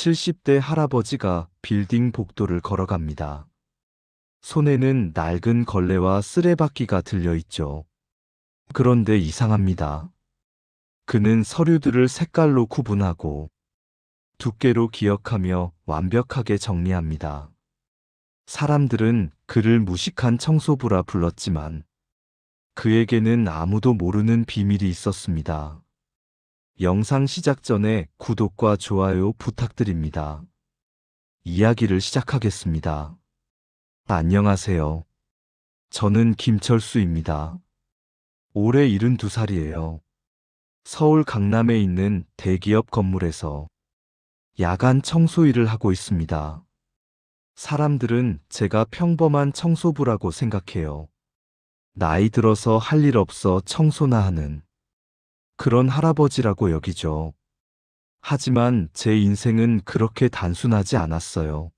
70대 할아버지가 빌딩 복도를 걸어갑니다. 손에는 낡은 걸레와 쓰레받기가 들려있죠. 그런데 이상합니다. 그는 서류들을 색깔로 구분하고 두께로 기억하며 완벽하게 정리합니다. 사람들은 그를 무식한 청소부라 불렀지만 그에게는 아무도 모르는 비밀이 있었습니다. 영상 시작 전에 구독과 좋아요 부탁드립니다. 이야기를 시작하겠습니다. 안녕하세요. 저는 김철수입니다. 올해 72살이에요. 서울 강남에 있는 대기업 건물에서 야간 청소 일을 하고 있습니다. 사람들은 제가 평범한 청소부라고 생각해요. 나이 들어서 할 일 없어 청소나 하는 그런 할아버지라고 여기죠. 하지만 제 인생은 그렇게 단순하지 않았어요.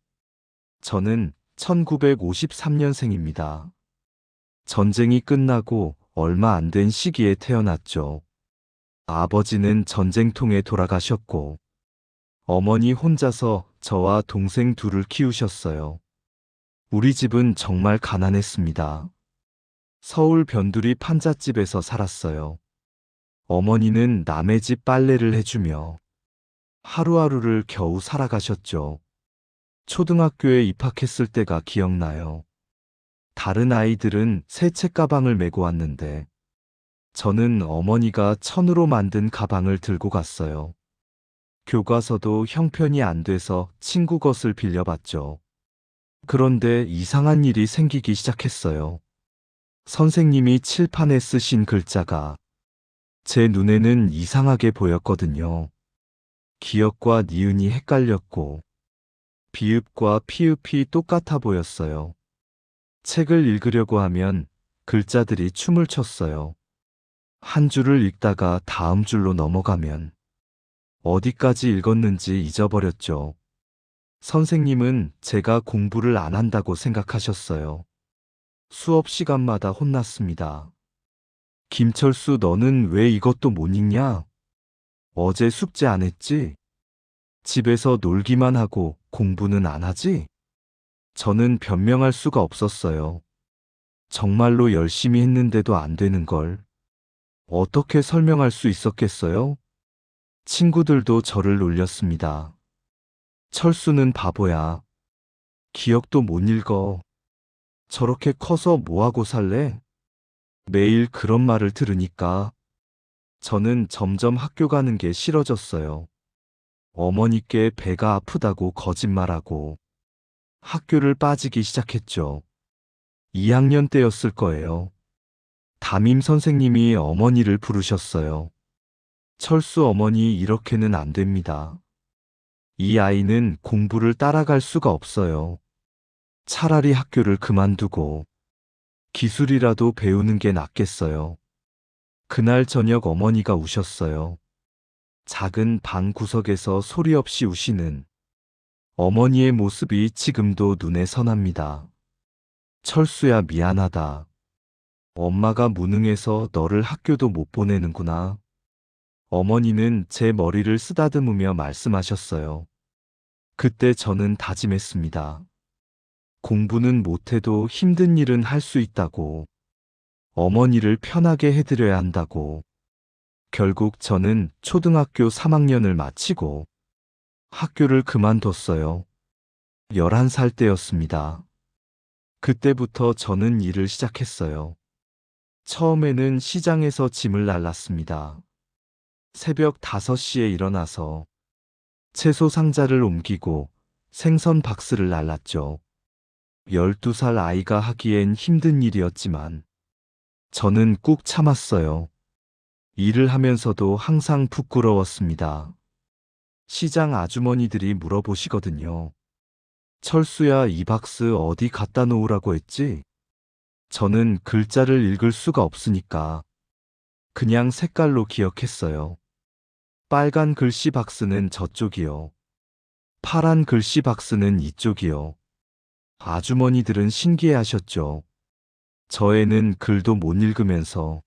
저는 1953년생입니다. 전쟁이 끝나고 얼마 안 된 시기에 태어났죠. 아버지는 전쟁통에 돌아가셨고, 어머니 혼자서 저와 동생 둘을 키우셨어요. 우리 집은 정말 가난했습니다. 서울 변두리 판잣집에서 살았어요. 어머니는 남의 집 빨래를 해주며 하루하루를 겨우 살아가셨죠. 초등학교에 입학했을 때가 기억나요. 다른 아이들은 새 책가방을 메고 왔는데 저는 어머니가 천으로 만든 가방을 들고 갔어요. 교과서도 형편이 안 돼서 친구 것을 빌려봤죠. 그런데 이상한 일이 생기기 시작했어요. 선생님이 칠판에 쓰신 글자가 제 눈에는 이상하게 보였거든요. 기역과 니은이 헷갈렸고 비읍과 피읍이 똑같아 보였어요. 책을 읽으려고 하면 글자들이 춤을 췄어요. 한 줄을 읽다가 다음 줄로 넘어가면 어디까지 읽었는지 잊어버렸죠. 선생님은 제가 공부를 안 한다고 생각하셨어요. 수업 시간마다 혼났습니다. 김철수, 너는 왜 이것도 못 읽냐? 어제 숙제 안 했지? 집에서 놀기만 하고 공부는 안 하지? 저는 변명할 수가 없었어요. 정말로 열심히 했는데도 안 되는 걸 어떻게 설명할 수 있었겠어요? 친구들도 저를 놀렸습니다. 철수는 바보야. 기억도 못 읽어. 저렇게 커서 뭐하고 살래? 매일 그런 말을 들으니까 저는 점점 학교 가는 게 싫어졌어요. 어머니께 배가 아프다고 거짓말하고 학교를 빠지기 시작했죠. 2학년 때였을 거예요. 담임 선생님이 어머니를 부르셨어요. 철수 어머니, 이렇게는 안 됩니다. 이 아이는 공부를 따라갈 수가 없어요. 차라리 학교를 그만두고 기술이라도 배우는 게 낫겠어요. 그날 저녁 어머니가 우셨어요. 작은 방 구석에서 소리 없이 우시는 어머니의 모습이 지금도 눈에 선합니다. 철수야, 미안하다. 엄마가 무능해서 너를 학교도 못 보내는구나. 어머니는 제 머리를 쓰다듬으며 말씀하셨어요. 그때 저는 다짐했습니다. 공부는 못해도 힘든 일은 할 수 있다고. 어머니를 편하게 해드려야 한다고. 결국 저는 초등학교 3학년을 마치고 학교를 그만뒀어요. 11살 때였습니다. 그때부터 저는 일을 시작했어요. 처음에는 시장에서 짐을 날랐습니다. 새벽 5시에 일어나서 채소 상자를 옮기고 생선 박스를 날랐죠. 12살 아이가 하기엔 힘든 일이었지만 저는 꾹 참았어요. 일을 하면서도 항상 부끄러웠습니다. 시장 아주머니들이 물어보시거든요. 철수야, 이 박스 어디 갖다 놓으라고 했지? 저는 글자를 읽을 수가 없으니까 그냥 색깔로 기억했어요. 빨간 글씨 박스는 저쪽이요. 파란 글씨 박스는 이쪽이요. 아주머니들은 신기해하셨죠. 저 애는 글도 못 읽으면서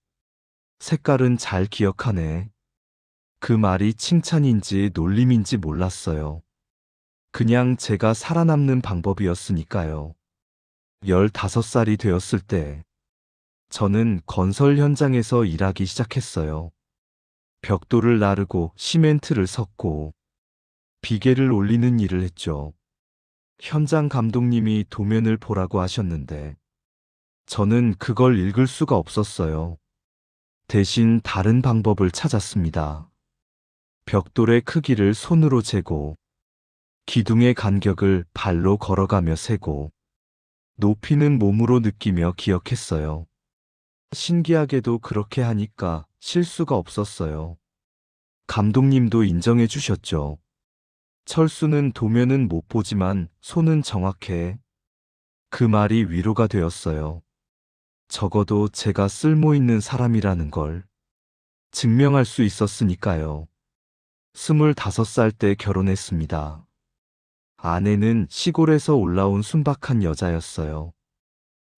색깔은 잘 기억하네. 그 말이 칭찬인지 놀림인지 몰랐어요. 그냥 제가 살아남는 방법이었으니까요. 15살이 되었을 때 저는 건설 현장에서 일하기 시작했어요. 벽돌을 나르고 시멘트를 섞고 비계를 올리는 일을 했죠. 현장 감독님이 도면을 보라고 하셨는데 저는 그걸 읽을 수가 없었어요. 대신 다른 방법을 찾았습니다. 벽돌의 크기를 손으로 재고 기둥의 간격을 발로 걸어가며 세고 높이는 몸으로 느끼며 기억했어요. 신기하게도 그렇게 하니까 실수가 없었어요. 감독님도 인정해 주셨죠. 철수는 도면은 못 보지만 손은 정확해. 그 말이 위로가 되었어요. 적어도 제가 쓸모 있는 사람이라는 걸 증명할 수 있었으니까요. 25살 때 결혼했습니다. 아내는 시골에서 올라온 순박한 여자였어요.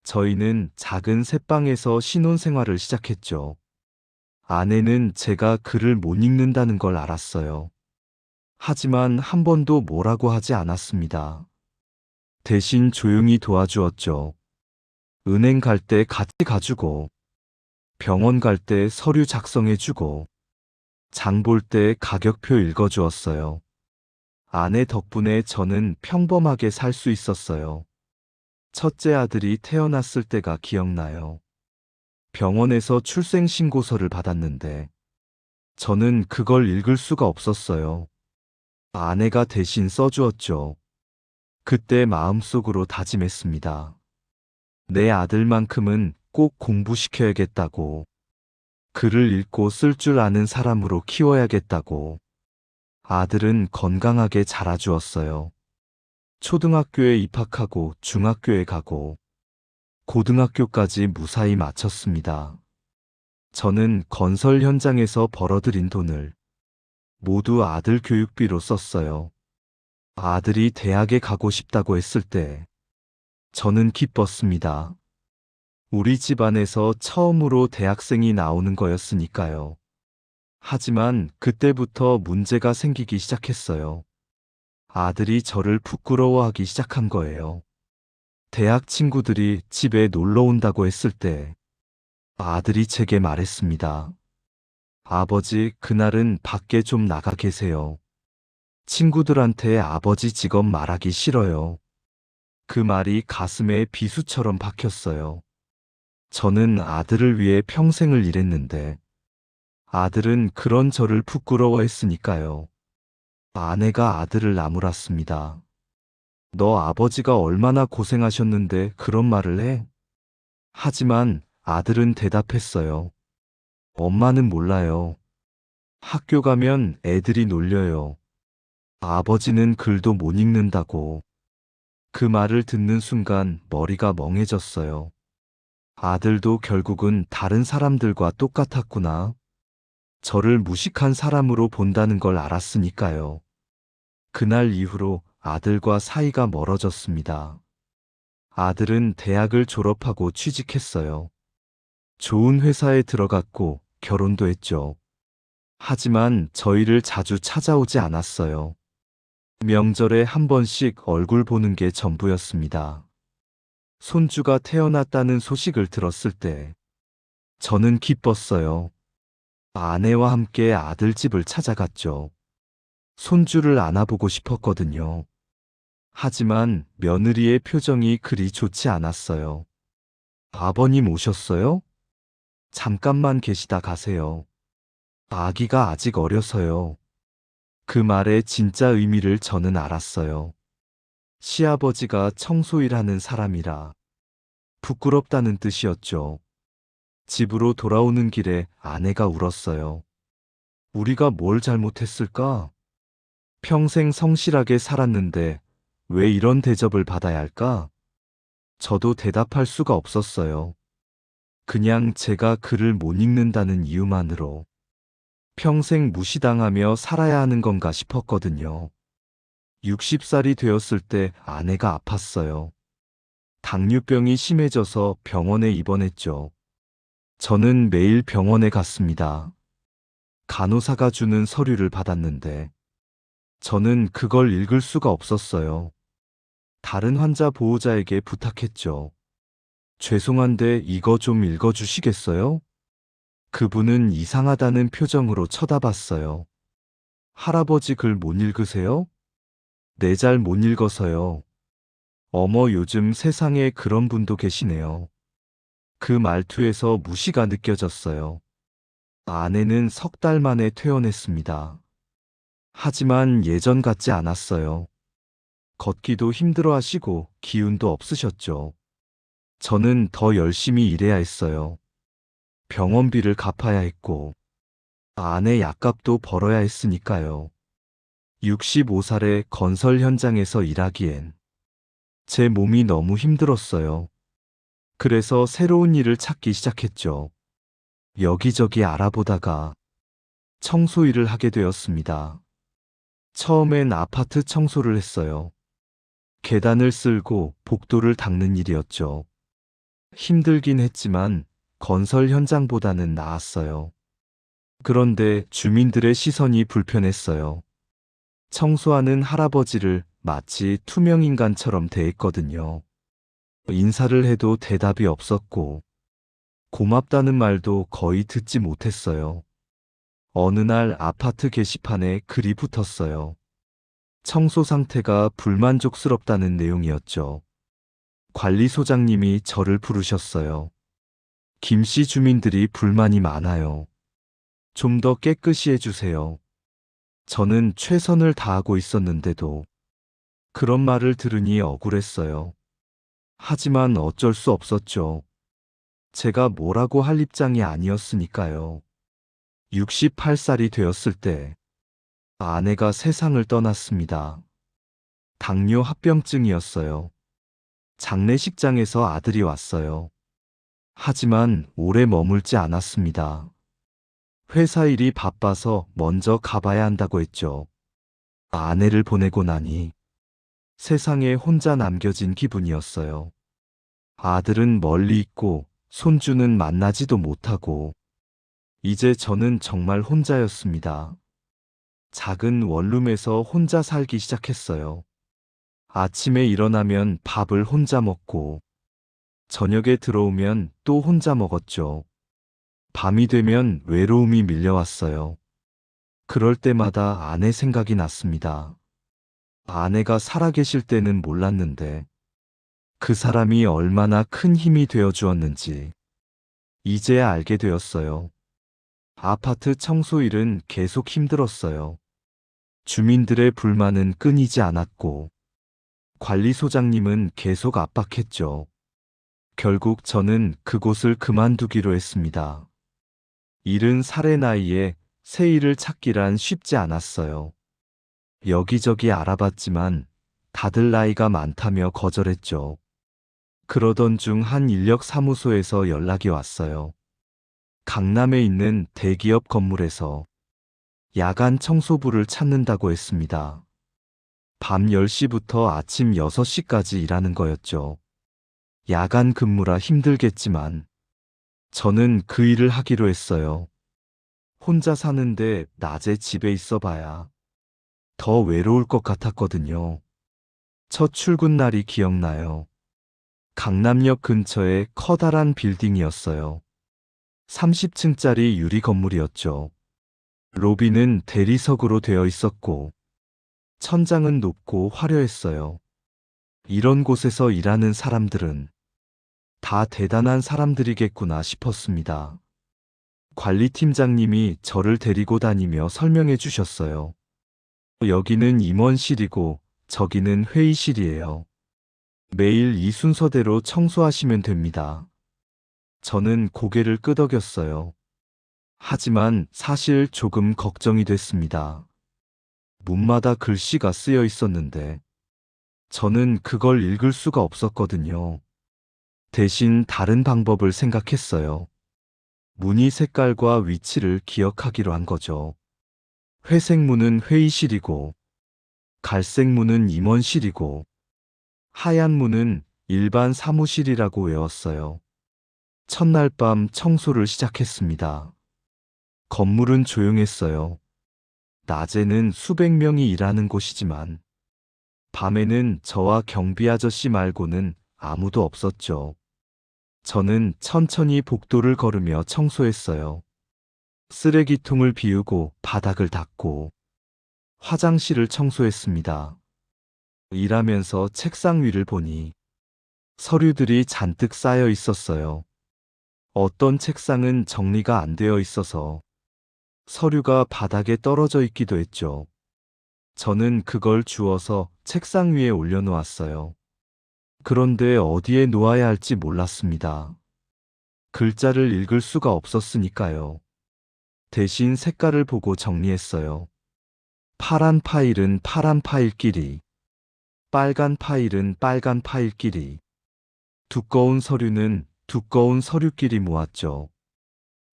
저희는 작은 새방에서 신혼생활을 시작했죠. 아내는 제가 글을 못 읽는다는 걸 알았어요. 하지만 한 번도 뭐라고 하지 않았습니다. 대신 조용히 도와주었죠. 은행 갈 때 같이 가주고, 병원 갈 때 서류 작성해주고, 장 볼 때 가격표 읽어주었어요. 아내 덕분에 저는 평범하게 살 수 있었어요. 첫째 아들이 태어났을 때가 기억나요. 병원에서 출생신고서를 받았는데, 저는 그걸 읽을 수가 없었어요. 아내가 대신 써주었죠. 그때 마음속으로 다짐했습니다. 내 아들만큼은 꼭 공부시켜야겠다고, 글을 읽고 쓸 줄 아는 사람으로 키워야겠다고. 아들은 건강하게 자라주었어요. 초등학교에 입학하고 중학교에 가고 고등학교까지 무사히 마쳤습니다. 저는 건설 현장에서 벌어들인 돈을 모두 아들 교육비로 썼어요. 아들이 대학에 가고 싶다고 했을 때 저는 기뻤습니다. 우리 집안에서 처음으로 대학생이 나오는 거였으니까요. 하지만 그때부터 문제가 생기기 시작했어요. 아들이 저를 부끄러워하기 시작한 거예요. 대학 친구들이 집에 놀러 온다고 했을 때 아들이 제게 말했습니다. 아버지, 그날은 밖에 좀 나가 계세요. 친구들한테 아버지 직업 말하기 싫어요. 그 말이 가슴에 비수처럼 박혔어요. 저는 아들을 위해 평생을 일했는데 아들은 그런 저를 부끄러워했으니까요. 아내가 아들을 나무랐습니다. 너 아버지가 얼마나 고생하셨는데 그런 말을 해? 하지만 아들은 대답했어요. 엄마는 몰라요. 학교 가면 애들이 놀려요. 아버지는 글도 못 읽는다고. 그 말을 듣는 순간 머리가 멍해졌어요. 아들도 결국은 다른 사람들과 똑같았구나. 저를 무식한 사람으로 본다는 걸 알았으니까요. 그날 이후로 아들과 사이가 멀어졌습니다. 아들은 대학을 졸업하고 취직했어요. 좋은 회사에 들어갔고 결혼도 했죠. 하지만 저희를 자주 찾아오지 않았어요. 명절에 한 번씩 얼굴 보는 게 전부였습니다. 손주가 태어났다는 소식을 들었을 때 저는 기뻤어요. 아내와 함께 아들 집을 찾아갔죠. 손주를 안아보고 싶었거든요. 하지만 며느리의 표정이 그리 좋지 않았어요. 아버님 오셨어요? 잠깐만 계시다 가세요. 아기가 아직 어려서요. 그 말의 진짜 의미를 저는 알았어요. 시아버지가 청소일 하는 사람이라 부끄럽다는 뜻이었죠. 집으로 돌아오는 길에 아내가 울었어요. 우리가 뭘 잘못했을까? 평생 성실하게 살았는데 왜 이런 대접을 받아야 할까? 저도 대답할 수가 없었어요. 그냥 제가 글을 못 읽는다는 이유만으로 평생 무시당하며 살아야 하는 건가 싶었거든요. 60살이 되었을 때 아내가 아팠어요. 당뇨병이 심해져서 병원에 입원했죠. 저는 매일 병원에 갔습니다. 간호사가 주는 서류를 받았는데 저는 그걸 읽을 수가 없었어요. 다른 환자 보호자에게 부탁했죠. 죄송한데 이거 좀 읽어주시겠어요? 그분은 이상하다는 표정으로 쳐다봤어요. 할아버지 글 못 읽으세요? 네, 잘 못 읽어서요. 어머, 요즘 세상에 그런 분도 계시네요. 그 말투에서 무시가 느껴졌어요. 아내는 석 달 만에 퇴원했습니다. 하지만 예전 같지 않았어요. 걷기도 힘들어 하시고 기운도 없으셨죠. 저는 더 열심히 일해야 했어요. 병원비를 갚아야 했고, 아내 약값도 벌어야 했으니까요. 65살의 건설 현장에서 일하기엔 제 몸이 너무 힘들었어요. 그래서 새로운 일을 찾기 시작했죠. 여기저기 알아보다가 청소 일을 하게 되었습니다. 처음엔 아파트 청소를 했어요. 계단을 쓸고 복도를 닦는 일이었죠. 힘들긴 했지만 건설 현장보다는 나았어요. 그런데 주민들의 시선이 불편했어요. 청소하는 할아버지를 마치 투명인간처럼 대했거든요. 인사를 해도 대답이 없었고, 고맙다는 말도 거의 듣지 못했어요. 어느 날 아파트 게시판에 글이 붙었어요. 청소 상태가 불만족스럽다는 내용이었죠. 관리소장님이 저를 부르셨어요. 김씨 주민들이 불만이 많아요. 좀 더 깨끗이 해주세요. 저는 최선을 다하고 있었는데도 그런 말을 들으니 억울했어요. 하지만 어쩔 수 없었죠. 제가 뭐라고 할 입장이 아니었으니까요. 68살이 되었을 때 아내가 세상을 떠났습니다. 당뇨 합병증이었어요. 장례식장에서 아들이 왔어요. 하지만 오래 머물지 않았습니다. 회사 일이 바빠서 먼저 가봐야 한다고 했죠. 아내를 보내고 나니 세상에 혼자 남겨진 기분이었어요. 아들은 멀리 있고 손주는 만나지도 못하고 이제 저는 정말 혼자였습니다. 작은 원룸에서 혼자 살기 시작했어요. 아침에 일어나면 밥을 혼자 먹고 저녁에 들어오면 또 혼자 먹었죠. 밤이 되면 외로움이 밀려왔어요. 그럴 때마다 아내 생각이 났습니다. 아내가 살아계실 때는 몰랐는데 그 사람이 얼마나 큰 힘이 되어 주었는지 이제야 알게 되었어요. 아파트 청소 일은 계속 힘들었어요. 주민들의 불만은 끊이지 않았고 관리소장님은 계속 압박했죠. 결국 저는 그곳을 그만두기로 했습니다. 70살의 나이에 새 일을 찾기란 쉽지 않았어요. 여기저기 알아봤지만 다들 나이가 많다며 거절했죠. 그러던 중 한 인력사무소에서 연락이 왔어요. 강남에 있는 대기업 건물에서 야간 청소부를 찾는다고 했습니다. 밤 10시부터 아침 6시까지 일하는 거였죠. 야간 근무라 힘들겠지만 저는 그 일을 하기로 했어요. 혼자 사는데 낮에 집에 있어 봐야 더 외로울 것 같았거든요. 첫 출근 날이 기억나요. 강남역 근처에 커다란 빌딩이었어요. 30층짜리 유리 건물이었죠. 로비는 대리석으로 되어 있었고 천장은 높고 화려했어요. 이런 곳에서 일하는 사람들은 다 대단한 사람들이겠구나 싶었습니다. 관리팀장님이 저를 데리고 다니며 설명해 주셨어요. 여기는 임원실이고 저기는 회의실이에요. 매일 이 순서대로 청소하시면 됩니다. 저는 고개를 끄덕였어요. 하지만 사실 조금 걱정이 됐습니다. 문마다 글씨가 쓰여 있었는데 저는 그걸 읽을 수가 없었거든요. 대신 다른 방법을 생각했어요. 문의 색깔과 위치를 기억하기로 한 거죠. 회색 문은 회의실이고, 갈색 문은 임원실이고, 하얀 문은 일반 사무실이라고 외웠어요. 첫날 밤 청소를 시작했습니다. 건물은 조용했어요. 낮에는 수백 명이 일하는 곳이지만 밤에는 저와 경비 아저씨 말고는 아무도 없었죠. 저는 천천히 복도를 걸으며 청소했어요. 쓰레기통을 비우고 바닥을 닦고 화장실을 청소했습니다. 일하면서 책상 위를 보니 서류들이 잔뜩 쌓여 있었어요. 어떤 책상은 정리가 안 되어 있어서 서류가 바닥에 떨어져 있기도 했죠. 저는 그걸 주워서 책상 위에 올려놓았어요. 그런데 어디에 놓아야 할지 몰랐습니다. 글자를 읽을 수가 없었으니까요. 대신 색깔을 보고 정리했어요. 파란 파일은 파란 파일끼리, 빨간 파일은 빨간 파일끼리, 두꺼운 서류는 두꺼운 서류끼리 모았죠.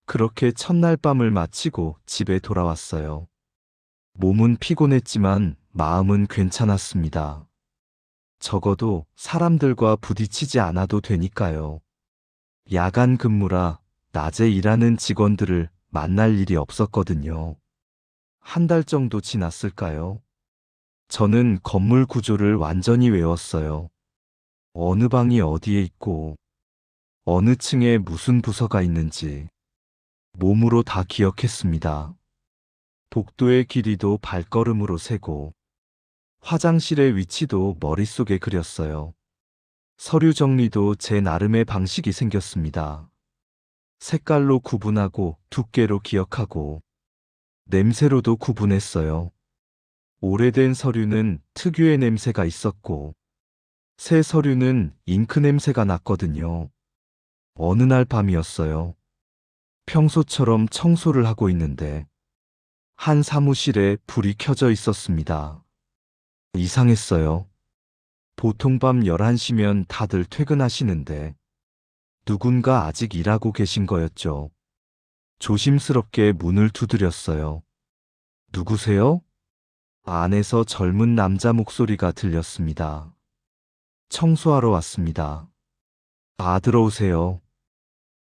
그렇게 첫날 밤을 마치고 집에 돌아왔어요. 몸은 피곤했지만 마음은 괜찮았습니다. 적어도 사람들과 부딪히지 않아도 되니까요. 야간 근무라 낮에 일하는 직원들을 만날 일이 없었거든요. 한 달 정도 지났을까요? 저는 건물 구조를 완전히 외웠어요. 어느 방이 어디에 있고, 어느 층에 무슨 부서가 있는지 몸으로 다 기억했습니다. 복도의 길이도 발걸음으로 세고, 화장실의 위치도 머릿속에 그렸어요. 서류 정리도 제 나름의 방식이 생겼습니다. 색깔로 구분하고 두께로 기억하고 냄새로도 구분했어요. 오래된 서류는 특유의 냄새가 있었고 새 서류는 잉크 냄새가 났거든요. 어느 날 밤이었어요. 평소처럼 청소를 하고 있는데 한 사무실에 불이 켜져 있었습니다. 이상했어요. 보통 밤 11시면 다들 퇴근하시는데 누군가 아직 일하고 계신 거였죠. 조심스럽게 문을 두드렸어요. 누구세요? 안에서 젊은 남자 목소리가 들렸습니다. 청소하러 왔습니다. 들어오세요.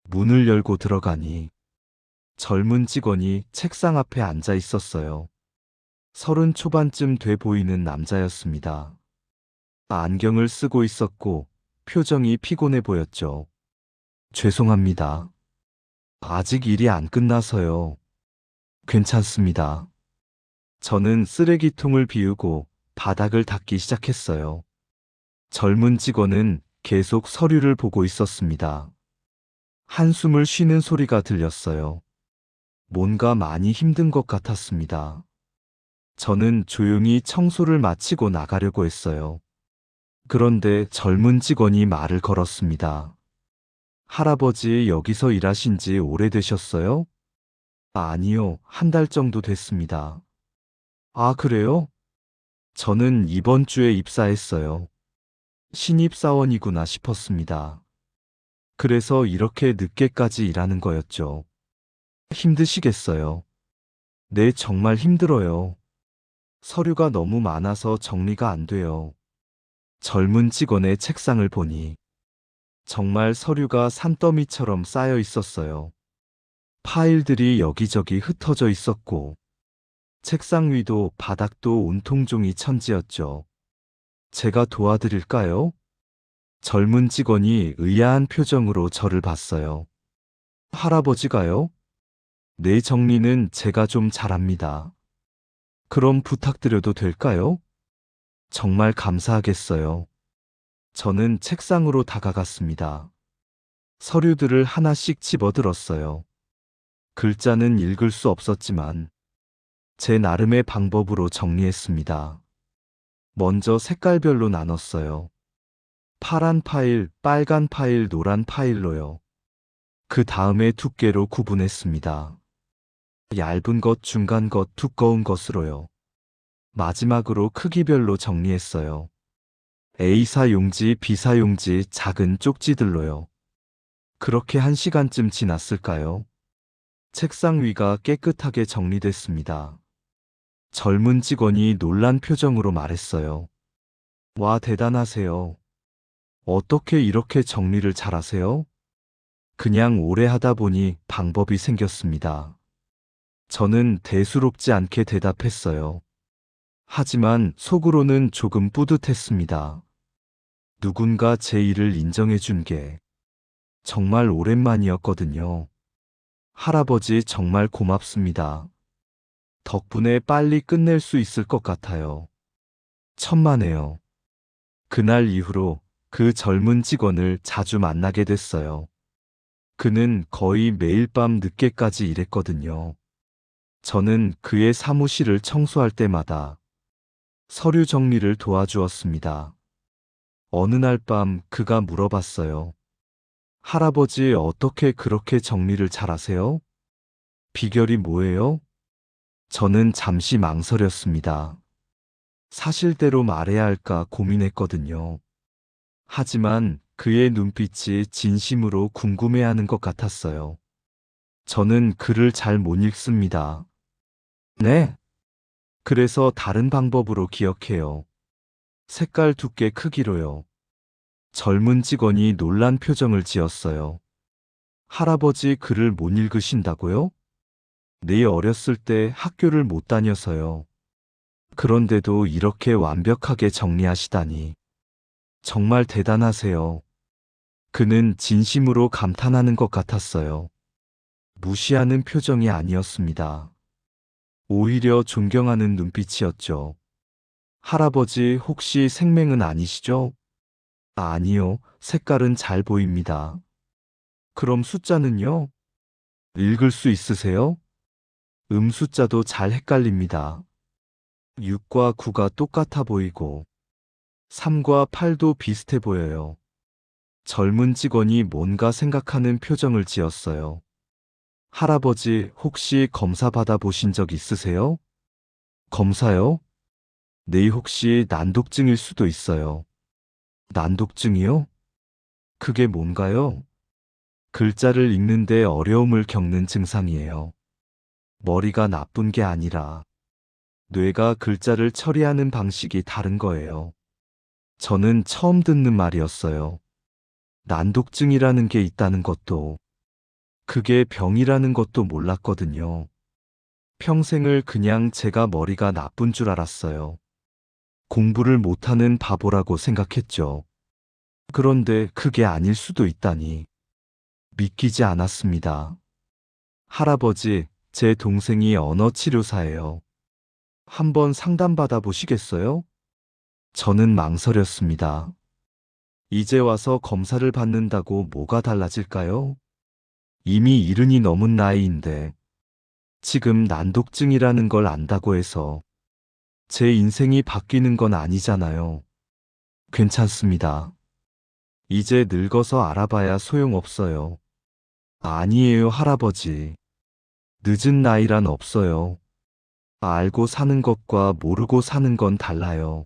문을 열고 들어가니 젊은 직원이 책상 앞에 앉아 있었어요. 30 초반쯤 돼 보이는 남자였습니다. 안경을 쓰고 있었고 표정이 피곤해 보였죠. 죄송합니다. 아직 일이 안 끝나서요. 괜찮습니다. 저는 쓰레기통을 비우고 바닥을 닦기 시작했어요. 젊은 직원은 계속 서류를 보고 있었습니다. 한숨을 쉬는 소리가 들렸어요. 뭔가 많이 힘든 것 같았습니다. 저는 조용히 청소를 마치고 나가려고 했어요. 그런데 젊은 직원이 말을 걸었습니다. 할아버지 여기서 일하신 지 오래되셨어요? 아니요, 한 달 정도 됐습니다. 그래요? 저는 이번 주에 입사했어요. 신입사원이구나 싶었습니다. 그래서 이렇게 늦게까지 일하는 거였죠. 힘드시겠어요? 네, 정말 힘들어요. 서류가 너무 많아서 정리가 안 돼요. 젊은 직원의 책상을 보니 정말 서류가 산더미처럼 쌓여 있었어요. 파일들이 여기저기 흩어져 있었고 책상 위도 바닥도 온통 종이 천지였죠. 제가 도와드릴까요? 젊은 직원이 의아한 표정으로 저를 봤어요. 할아버지가요? 내 정리는 제가 좀 잘합니다. 그럼 부탁드려도 될까요? 정말 감사하겠어요. 저는 책상으로 다가갔습니다. 서류들을 하나씩 집어들었어요. 글자는 읽을 수 없었지만 제 나름의 방법으로 정리했습니다. 먼저 색깔별로 나눴어요. 파란 파일, 빨간 파일, 노란 파일로요. 그 다음에 두께로 구분했습니다. 얇은 것, 중간 것, 두꺼운 것으로요. 마지막으로 크기별로 정리했어요. A사 용지, B사 용지, 작은 쪽지들로요. 그렇게 1시간쯤 지났을까요? 책상 위가 깨끗하게 정리됐습니다. 젊은 직원이 놀란 표정으로 말했어요. 와, 대단하세요. 어떻게 이렇게 정리를 잘하세요? 그냥 오래 하다 보니 방법이 생겼습니다. 저는 대수롭지 않게 대답했어요. 하지만 속으로는 조금 뿌듯했습니다. 누군가 제 일을 인정해 준 게 정말 오랜만이었거든요. 할아버지 정말 고맙습니다. 덕분에 빨리 끝낼 수 있을 것 같아요. 천만에요. 그날 이후로 그 젊은 직원을 자주 만나게 됐어요. 그는 거의 매일 밤 늦게까지 일했거든요. 저는 그의 사무실을 청소할 때마다 서류 정리를 도와주었습니다. 어느 날 밤 그가 물어봤어요. 할아버지 어떻게 그렇게 정리를 잘하세요? 비결이 뭐예요? 저는 잠시 망설였습니다. 사실대로 말해야 할까 고민했거든요. 하지만 그의 눈빛이 진심으로 궁금해하는 것 같았어요. 저는 글을 잘 못 읽습니다. 네. 그래서 다른 방법으로 기억해요. 색깔 두께 크기로요. 젊은 직원이 놀란 표정을 지었어요. 할아버지 글을 못 읽으신다고요? 네, 어렸을 때 학교를 못 다녀서요. 그런데도 이렇게 완벽하게 정리하시다니. 정말 대단하세요. 그는 진심으로 감탄하는 것 같았어요. 무시하는 표정이 아니었습니다. 오히려 존경하는 눈빛이었죠. 할아버지 혹시 생맹은 아니시죠? 아니요, 색깔은 잘 보입니다. 그럼 숫자는요? 읽을 수 있으세요? 숫자도 잘 헷갈립니다. 6과 9가 똑같아 보이고 3과 8도 비슷해 보여요. 젊은 직원이 뭔가 생각하는 표정을 지었어요. 할아버지 혹시 검사 받아보신 적 있으세요? 검사요? 네, 혹시 난독증일 수도 있어요. 난독증이요? 그게 뭔가요? 글자를 읽는데 어려움을 겪는 증상이에요. 머리가 나쁜 게 아니라 뇌가 글자를 처리하는 방식이 다른 거예요. 저는 처음 듣는 말이었어요. 난독증이라는 게 있다는 것도, 그게 병이라는 것도 몰랐거든요. 평생을 그냥 제가 머리가 나쁜 줄 알았어요. 공부를 못하는 바보라고 생각했죠. 그런데 그게 아닐 수도 있다니. 믿기지 않았습니다. 할아버지, 제 동생이 언어치료사예요. 한번 상담받아 보시겠어요? 저는 망설였습니다. 이제 와서 검사를 받는다고 뭐가 달라질까요? 이미 이른이 넘은 나이인데 지금 난독증이라는 걸 안다고 해서 제 인생이 바뀌는 건 아니잖아요. 괜찮습니다. 이제 늙어서 알아봐야 소용없어요. 아니에요, 할아버지. 늦은 나이란 없어요. 알고 사는 것과 모르고 사는 건 달라요.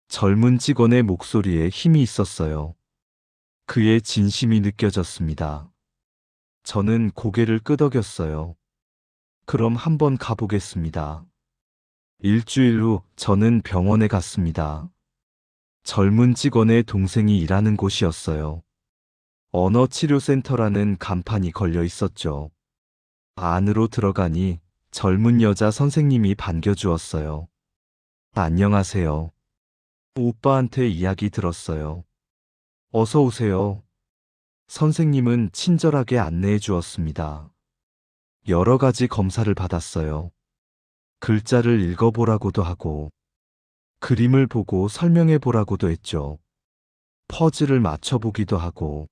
젊은 직원의 목소리에 힘이 있었어요. 그의 진심이 느껴졌습니다. 저는 고개를 끄덕였어요. 그럼 한번 가보겠습니다. 일주일 후 저는 병원에 갔습니다. 젊은 직원의 동생이 일하는 곳이었어요. 언어치료센터라는 간판이 걸려 있었죠. 안으로 들어가니 젊은 여자 선생님이 반겨주었어요. 안녕하세요. 오빠한테 이야기 들었어요. 어서 오세요. 선생님은 친절하게 안내해 주었습니다. 여러 가지 검사를 받았어요. 글자를 읽어보라고도 하고, 그림을 보고 설명해 보라고도 했죠. 퍼즐을 맞춰보기도 하고,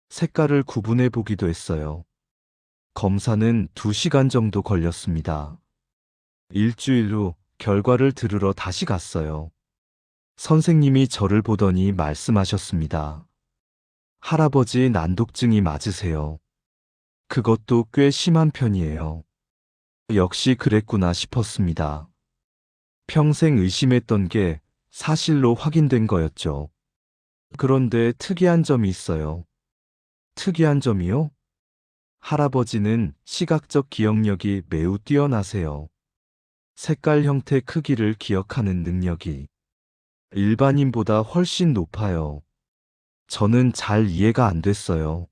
색깔을 구분해 보기도 했어요. 검사는 2시간 정도 걸렸습니다. 일주일 후 결과를 들으러 다시 갔어요. 선생님이 저를 보더니 말씀하셨습니다. 할아버지 난독증이 맞으세요. 그것도 꽤 심한 편이에요. 역시 그랬구나 싶었습니다. 평생 의심했던 게 사실로 확인된 거였죠. 그런데 특이한 점이 있어요. 특이한 점이요? 할아버지는 시각적 기억력이 매우 뛰어나세요. 색깔 형태 크기를 기억하는 능력이 일반인보다 훨씬 높아요. 저는 잘 이해가 안 됐어요.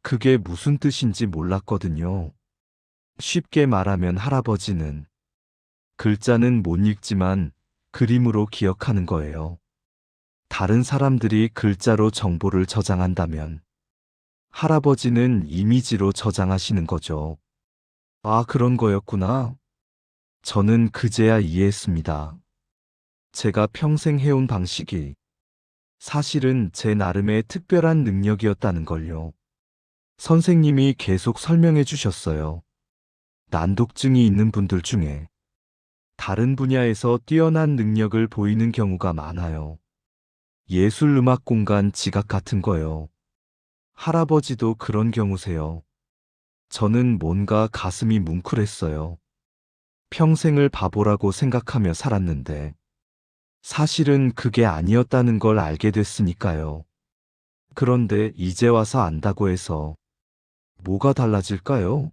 그게 무슨 뜻인지 몰랐거든요. 쉽게 말하면 할아버지는 글자는 못 읽지만 그림으로 기억하는 거예요. 다른 사람들이 글자로 정보를 저장한다면 할아버지는 이미지로 저장하시는 거죠. 아, 그런 거였구나. 저는 그제야 이해했습니다. 제가 평생 해온 방식이 사실은 제 나름의 특별한 능력이었다는 걸요. 선생님이 계속 설명해 주셨어요. 난독증이 있는 분들 중에 다른 분야에서 뛰어난 능력을 보이는 경우가 많아요. 예술 음악 공간 지각 같은 거요. 할아버지도 그런 경우세요. 저는 뭔가 가슴이 뭉클했어요. 평생을 바보라고 생각하며 살았는데 사실은 그게 아니었다는 걸 알게 됐으니까요. 그런데 이제 와서 안다고 해서 뭐가 달라질까요?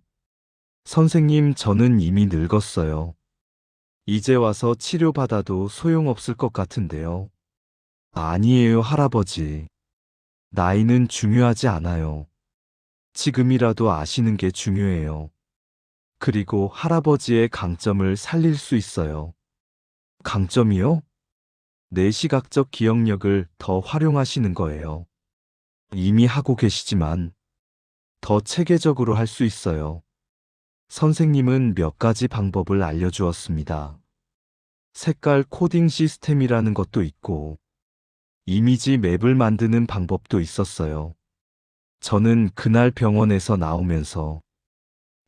선생님, 저는 이미 늙었어요. 이제 와서 치료받아도 소용없을 것 같은데요. 아니에요, 할아버지. 나이는 중요하지 않아요. 지금이라도 아시는 게 중요해요. 그리고 할아버지의 강점을 살릴 수 있어요. 강점이요? 내 시각적 기억력을 더 활용하시는 거예요. 이미 하고 계시지만 더 체계적으로 할 수 있어요. 선생님은 몇 가지 방법을 알려주었습니다. 색깔 코딩 시스템이라는 것도 있고, 이미지 맵을 만드는 방법도 있었어요. 저는 그날 병원에서 나오면서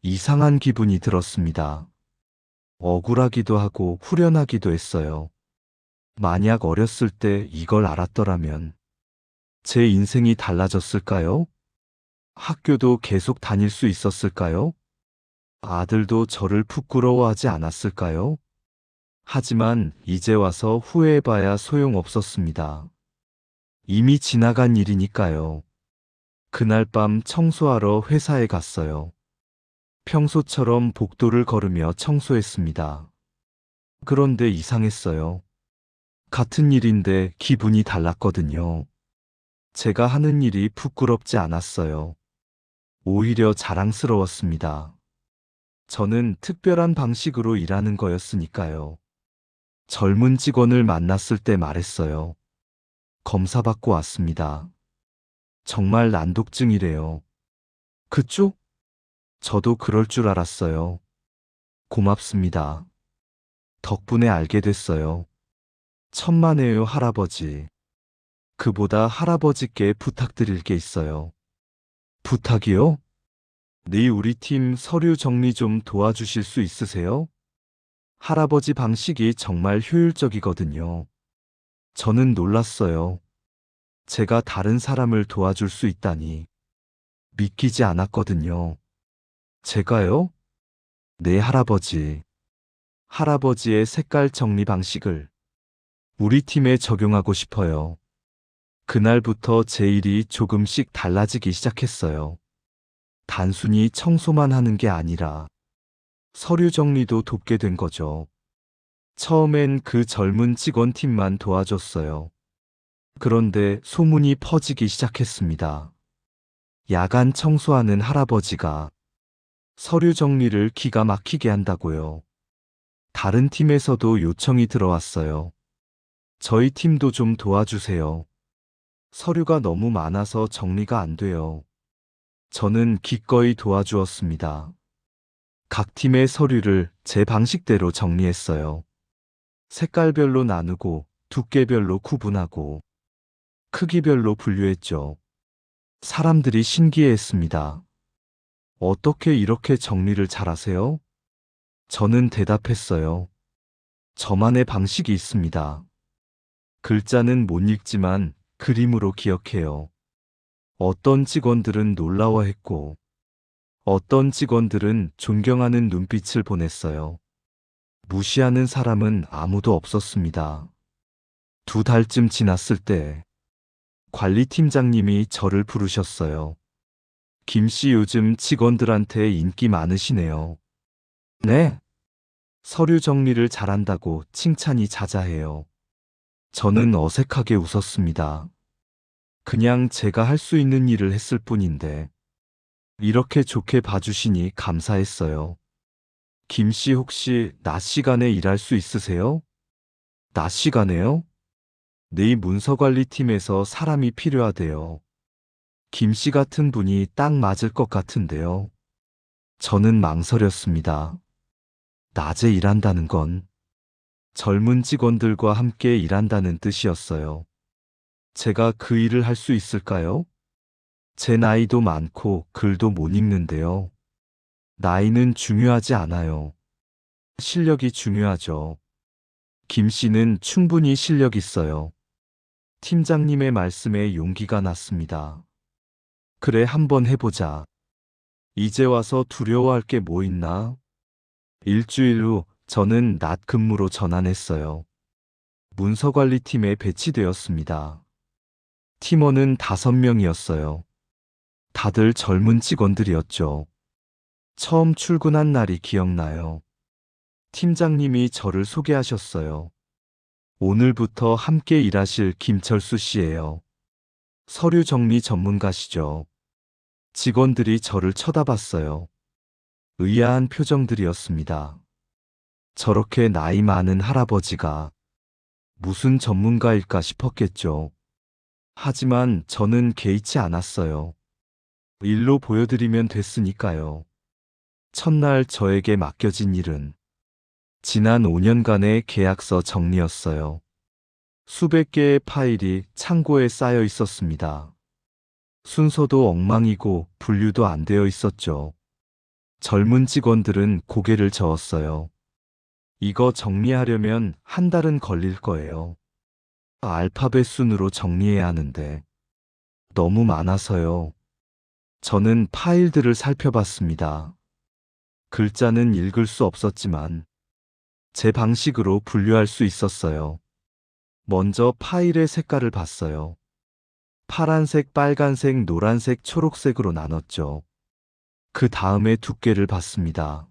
이상한 기분이 들었습니다. 억울하기도 하고 후련하기도 했어요. 만약 어렸을 때 이걸 알았더라면 제 인생이 달라졌을까요? 학교도 계속 다닐 수 있었을까요? 아들도 저를 부끄러워하지 않았을까요? 하지만 이제 와서 후회해봐야 소용없었습니다. 이미 지나간 일이니까요. 그날 밤 청소하러 회사에 갔어요. 평소처럼 복도를 걸으며 청소했습니다. 그런데 이상했어요. 같은 일인데 기분이 달랐거든요. 제가 하는 일이 부끄럽지 않았어요. 오히려 자랑스러웠습니다. 저는 특별한 방식으로 일하는 거였으니까요. 젊은 직원을 만났을 때 말했어요. 검사받고 왔습니다. 정말 난독증이래요. 그쪽? 저도 그럴 줄 알았어요. 고맙습니다. 덕분에 알게 됐어요. 천만에요, 할아버지. 그보다 할아버지께 부탁드릴 게 있어요. 부탁이요? 내일 우리 팀 서류 정리 좀 도와주실 수 있으세요? 할아버지 방식이 정말 효율적이거든요. 저는 놀랐어요. 제가 다른 사람을 도와줄 수 있다니. 믿기지 않았거든요. 제가요? 네, 할아버지. 할아버지의 색깔 정리 방식을 우리 팀에 적용하고 싶어요. 그날부터 제 일이 조금씩 달라지기 시작했어요. 단순히 청소만 하는 게 아니라 서류 정리도 돕게 된 거죠. 처음엔 그 젊은 직원 팀만 도와줬어요. 그런데 소문이 퍼지기 시작했습니다. 야간 청소하는 할아버지가 서류 정리를 기가 막히게 한다고요. 다른 팀에서도 요청이 들어왔어요. 저희 팀도 좀 도와주세요. 서류가 너무 많아서 정리가 안 돼요. 저는 기꺼이 도와주었습니다. 각 팀의 서류를 제 방식대로 정리했어요. 색깔별로 나누고 두께별로 구분하고 크기별로 분류했죠. 사람들이 신기해했습니다. 어떻게 이렇게 정리를 잘하세요? 저는 대답했어요. 저만의 방식이 있습니다. 글자는 못 읽지만 그림으로 기억해요. 어떤 직원들은 놀라워했고, 어떤 직원들은 존경하는 눈빛을 보냈어요. 무시하는 사람은 아무도 없었습니다. 2달쯤 지났을 때 관리팀장님이 저를 부르셨어요. 김 씨, 요즘 직원들한테 인기 많으시네요. 네. 서류 정리를 잘한다고 칭찬이 자자해요. 저는 어색하게 웃었습니다. 그냥 제가 할 수 있는 일을 했을 뿐인데 이렇게 좋게 봐주시니 감사했어요. 김 씨 혹시 낮 시간에 일할 수 있으세요? 낮 시간에요? 내일 문서관리팀에서 사람이 필요하대요. 김 씨 같은 분이 딱 맞을 것 같은데요. 저는 망설였습니다. 낮에 일한다는 건 젊은 직원들과 함께 일한다는 뜻이었어요. 제가 그 일을 할 수 있을까요? 제 나이도 많고 글도 못 읽는데요. 나이는 중요하지 않아요. 실력이 중요하죠. 김 씨는 충분히 실력 있어요. 팀장님의 말씀에 용기가 났습니다. 그래, 한번 해보자. 이제 와서 두려워할 게 뭐 있나? 일주일 후 저는 낮 근무로 전환했어요. 문서관리팀에 배치되었습니다. 팀원은 5명이었어요. 다들 젊은 직원들이었죠. 처음 출근한 날이 기억나요. 팀장님이 저를 소개하셨어요. 오늘부터 함께 일하실 김철수 씨예요. 서류 정리 전문가시죠. 직원들이 저를 쳐다봤어요. 의아한 표정들이었습니다. 저렇게 나이 많은 할아버지가 무슨 전문가일까 싶었겠죠. 하지만 저는 개의치 않았어요. 일로 보여드리면 됐으니까요. 첫날 저에게 맡겨진 일은 지난 5년간의 계약서 정리였어요. 수백 개의 파일이 창고에 쌓여 있었습니다. 순서도 엉망이고 분류도 안 되어 있었죠. 젊은 직원들은 고개를 저었어요. 이거 정리하려면 한 달은 걸릴 거예요. 알파벳 순으로 정리해야 하는데 너무 많아서요. 저는 파일들을 살펴봤습니다. 글자는 읽을 수 없었지만 제 방식으로 분류할 수 있었어요. 먼저 파일의 색깔을 봤어요. 파란색, 빨간색, 노란색, 초록색으로 나눴죠. 그 다음에 두께를 봤습니다.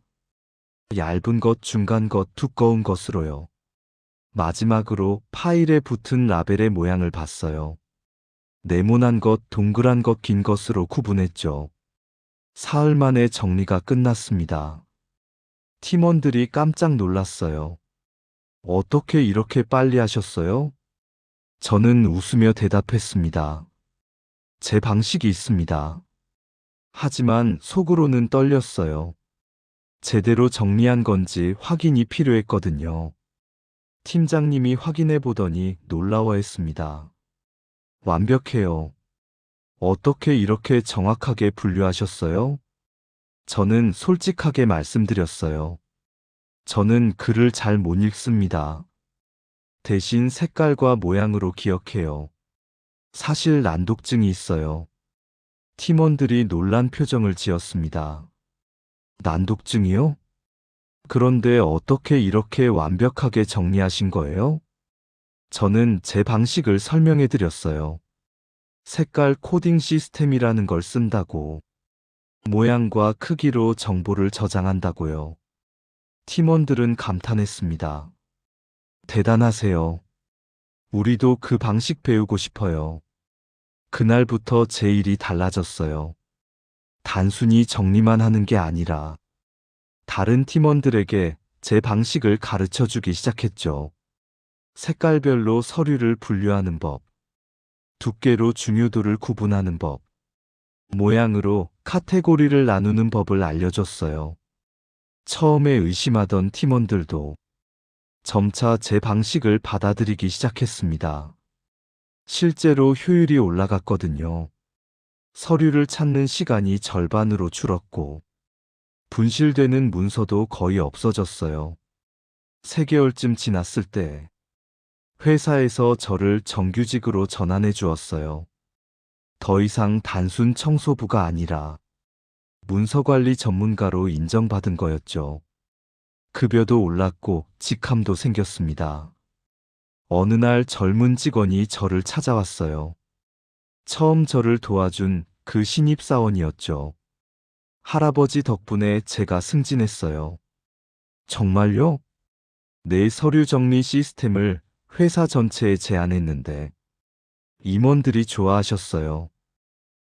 얇은 것, 중간 것, 두꺼운 것으로요. 마지막으로 파일에 붙은 라벨의 모양을 봤어요. 네모난 것, 동그란 것, 긴 것으로 구분했죠. 사흘 만에 정리가 끝났습니다. 팀원들이 깜짝 놀랐어요. 어떻게 이렇게 빨리 하셨어요? 저는 웃으며 대답했습니다. 제 방식이 있습니다. 하지만 속으로는 떨렸어요. 제대로 정리한 건지 확인이 필요했거든요. 팀장님이 확인해 보더니 놀라워했습니다. 완벽해요. 어떻게 이렇게 정확하게 분류하셨어요? 저는 솔직하게 말씀드렸어요. 저는 글을 잘 못 읽습니다. 대신 색깔과 모양으로 기억해요. 사실 난독증이 있어요. 팀원들이 놀란 표정을 지었습니다. 난독증이요? 그런데 어떻게 이렇게 완벽하게 정리하신 거예요? 저는 제 방식을 설명해 드렸어요. 색깔 코딩 시스템이라는 걸 쓴다고. 모양과 크기로 정보를 저장한다고요. 팀원들은 감탄했습니다. 대단하세요. 우리도 그 방식 배우고 싶어요. 그날부터 제 일이 달라졌어요. 단순히 정리만 하는 게 아니라 다른 팀원들에게 제 방식을 가르쳐 주기 시작했죠. 색깔별로 서류를 분류하는 법, 두께로 중요도를 구분하는 법, 모양으로 카테고리를 나누는 법을 알려줬어요. 처음에 의심하던 팀원들도 점차 제 방식을 받아들이기 시작했습니다. 실제로 효율이 올라갔거든요. 서류를 찾는 시간이 절반으로 줄었고, 분실되는 문서도 거의 없어졌어요. 3개월쯤 지났을 때, 회사에서 저를 정규직으로 전환해 주었어요. 더 이상 단순 청소부가 아니라 문서관리 전문가로 인정받은 거였죠. 급여도 올랐고 직함도 생겼습니다. 어느 날 젊은 직원이 저를 찾아왔어요. 처음 저를 도와준 그 신입사원이었죠. 할아버지 덕분에 제가 승진했어요. 정말요? 내 서류 정리 시스템을 회사 전체에 제안했는데 임원들이 좋아하셨어요.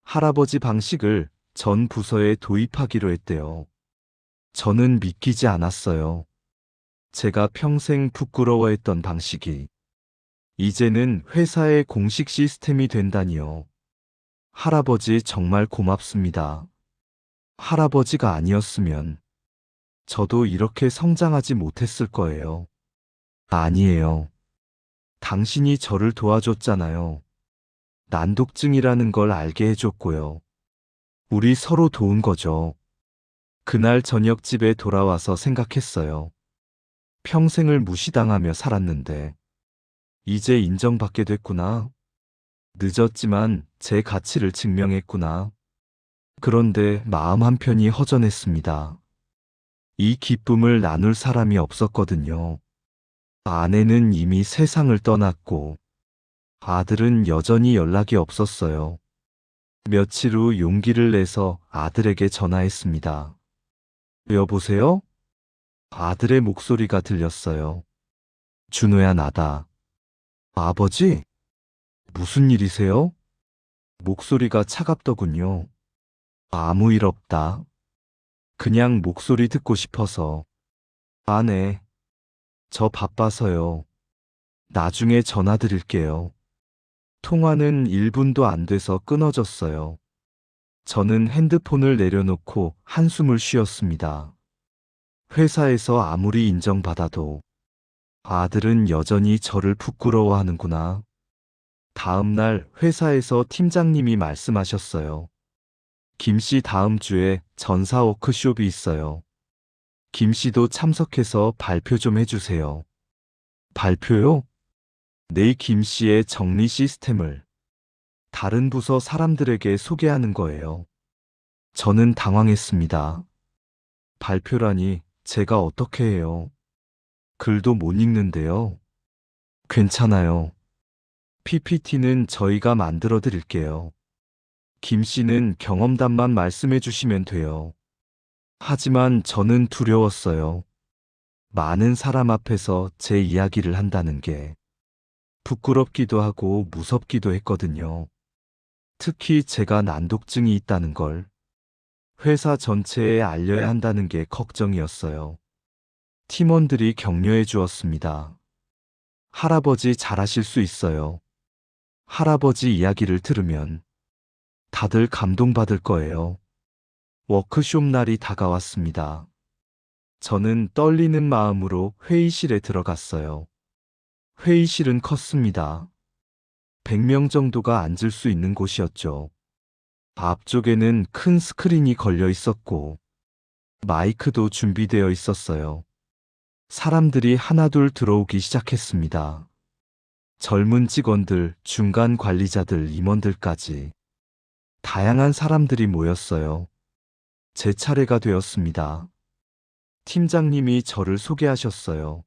할아버지 방식을 전 부서에 도입하기로 했대요. 저는 믿기지 않았어요. 제가 평생 부끄러워했던 방식이 이제는 회사의 공식 시스템이 된다니요. 할아버지 정말 고맙습니다. 할아버지가 아니었으면 저도 이렇게 성장하지 못했을 거예요. 아니에요. 당신이 저를 도와줬잖아요. 난독증이라는 걸 알게 해줬고요. 우리 서로 도운 거죠. 그날 저녁 집에 돌아와서 생각했어요. 평생을 무시당하며 살았는데, 이제 인정받게 됐구나. 늦었지만 제 가치를 증명했구나. 그런데 마음 한편이 허전했습니다. 이 기쁨을 나눌 사람이 없었거든요. 아내는 이미 세상을 떠났고, 아들은 여전히 연락이 없었어요. 며칠 후 용기를 내서 아들에게 전화했습니다. 여보세요? 아들의 목소리가 들렸어요. 준호야, 나다. 아버지? 무슨 일이세요? 목소리가 차갑더군요. 아무 일 없다. 그냥 목소리 듣고 싶어서. 아네, 저 바빠서요. 나중에 전화 드릴게요. 통화는 1분도 안 돼서 끊어졌어요. 저는 핸드폰을 내려놓고 한숨을 쉬었습니다. 회사에서 아무리 인정받아도 아들은 여전히 저를 부끄러워하는구나. 다음 날 회사에서 팀장님이 말씀하셨어요. 김 씨 다음 주에 전사 워크숍이 있어요. 김 씨도 참석해서 발표 좀 해주세요. 발표요? 내일 김 씨의 정리 시스템을 다른 부서 사람들에게 소개하는 거예요. 저는 당황했습니다. 발표라니 제가 어떻게 해요? 글도 못 읽는데요. 괜찮아요. PPT는 저희가 만들어 드릴게요. 김 씨는 경험담만 말씀해 주시면 돼요. 하지만 저는 두려웠어요. 많은 사람 앞에서 제 이야기를 한다는 게 부끄럽기도 하고 무섭기도 했거든요. 특히 제가 난독증이 있다는 걸 회사 전체에 알려야 한다는 게 걱정이었어요. 팀원들이 격려해 주었습니다. 할아버지 잘하실 수 있어요. 할아버지 이야기를 들으면 다들 감동받을 거예요. 워크숍 날이 다가왔습니다. 저는 떨리는 마음으로 회의실에 들어갔어요. 회의실은 컸습니다. 100명 정도가 앉을 수 있는 곳이었죠. 앞쪽에는 큰 스크린이 걸려 있었고, 마이크도 준비되어 있었어요. 사람들이 하나둘 들어오기 시작했습니다. 젊은 직원들, 중간 관리자들, 임원들까지 다양한 사람들이 모였어요. 제 차례가 되었습니다. 팀장님이 저를 소개하셨어요.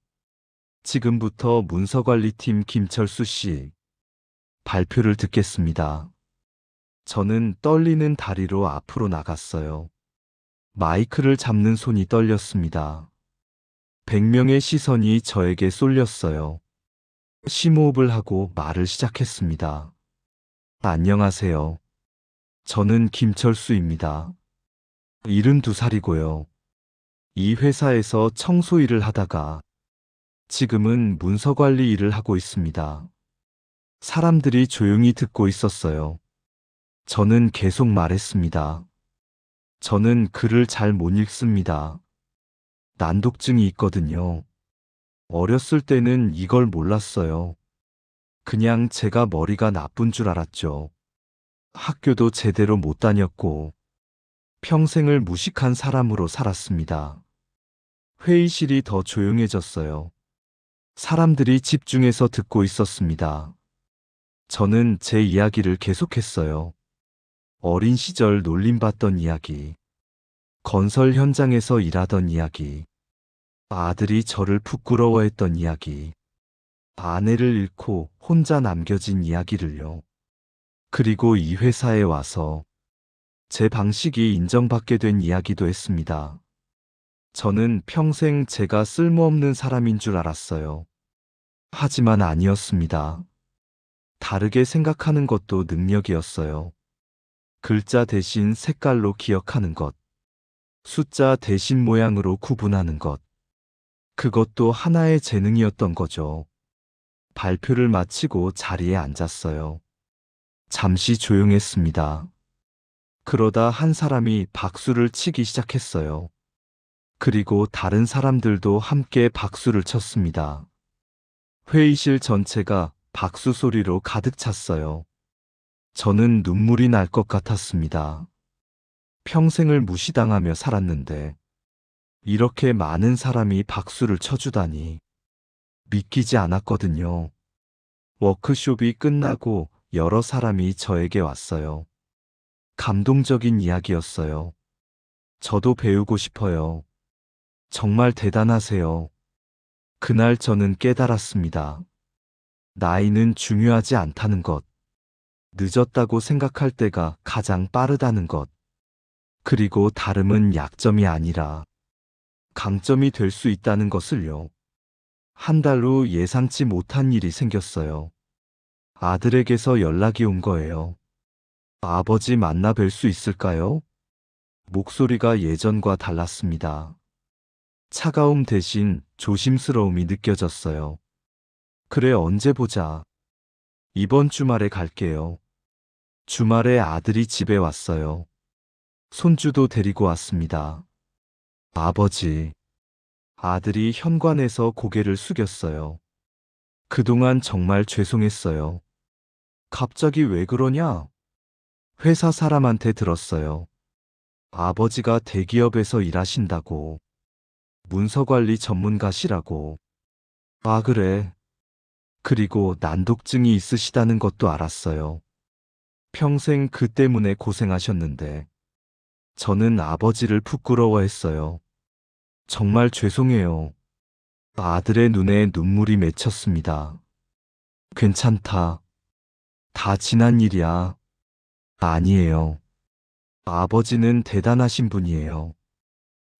지금부터 문서관리팀 김철수 씨 발표를 듣겠습니다. 저는 떨리는 다리로 앞으로 나갔어요. 마이크를 잡는 손이 떨렸습니다. 100명의 시선이 저에게 쏠렸어요. 심호흡을 하고 말을 시작했습니다. 안녕하세요. 저는 김철수입니다. 72살이고요. 이 회사에서 청소 일을 하다가 지금은 문서관리 일을 하고 있습니다. 사람들이 조용히 듣고 있었어요. 저는 계속 말했습니다. 저는 글을 잘 못 읽습니다. 난독증이 있거든요. 어렸을 때는 이걸 몰랐어요. 그냥 제가 머리가 나쁜 줄 알았죠. 학교도 제대로 못 다녔고, 평생을 무식한 사람으로 살았습니다. 회의실이 더 조용해졌어요. 사람들이 집중해서 듣고 있었습니다. 저는 제 이야기를 계속했어요. 어린 시절 놀림받던 이야기, 건설 현장에서 일하던 이야기, 아들이 저를 부끄러워했던 이야기, 아내를 잃고 혼자 남겨진 이야기를요. 그리고 이 회사에 와서 제 방식이 인정받게 된 이야기도 했습니다. 저는 평생 제가 쓸모없는 사람인 줄 알았어요. 하지만 아니었습니다. 다르게 생각하는 것도 능력이었어요. 글자 대신 색깔로 기억하는 것. 숫자 대신 모양으로 구분하는 것. 그것도 하나의 재능이었던 거죠. 발표를 마치고 자리에 앉았어요. 잠시 조용했습니다. 그러다 한 사람이 박수를 치기 시작했어요. 그리고 다른 사람들도 함께 박수를 쳤습니다. 회의실 전체가 박수 소리로 가득 찼어요. 저는 눈물이 날 것 같았습니다. 평생을 무시당하며 살았는데 이렇게 많은 사람이 박수를 쳐주다니 믿기지 않았거든요. 워크숍이 끝나고 여러 사람이 저에게 왔어요. 감동적인 이야기였어요. 저도 배우고 싶어요. 정말 대단하세요. 그날 저는 깨달았습니다. 나이는 중요하지 않다는 것. 늦었다고 생각할 때가 가장 빠르다는 것. 그리고 다름은 약점이 아니라 강점이 될 수 있다는 것을요. 한 달 후 예상치 못한 일이 생겼어요. 아들에게서 연락이 온 거예요. 아버지 만나 뵐 수 있을까요? 목소리가 예전과 달랐습니다. 차가움 대신 조심스러움이 느껴졌어요. 그래, 언제 보자. 이번 주말에 갈게요. 주말에 아들이 집에 왔어요. 손주도 데리고 왔습니다. 아버지. 아들이 현관에서 고개를 숙였어요. 그동안 정말 죄송했어요. 갑자기 왜 그러냐? 회사 사람한테 들었어요. 아버지가 대기업에서 일하신다고. 문서관리 전문가시라고. 아, 그래. 그리고 난독증이 있으시다는 것도 알았어요. 평생 그 때문에 고생하셨는데. 저는 아버지를 부끄러워했어요. 정말 죄송해요. 아들의 눈에 눈물이 맺혔습니다. 괜찮다. 다 지난 일이야. 아니에요. 아버지는 대단하신 분이에요.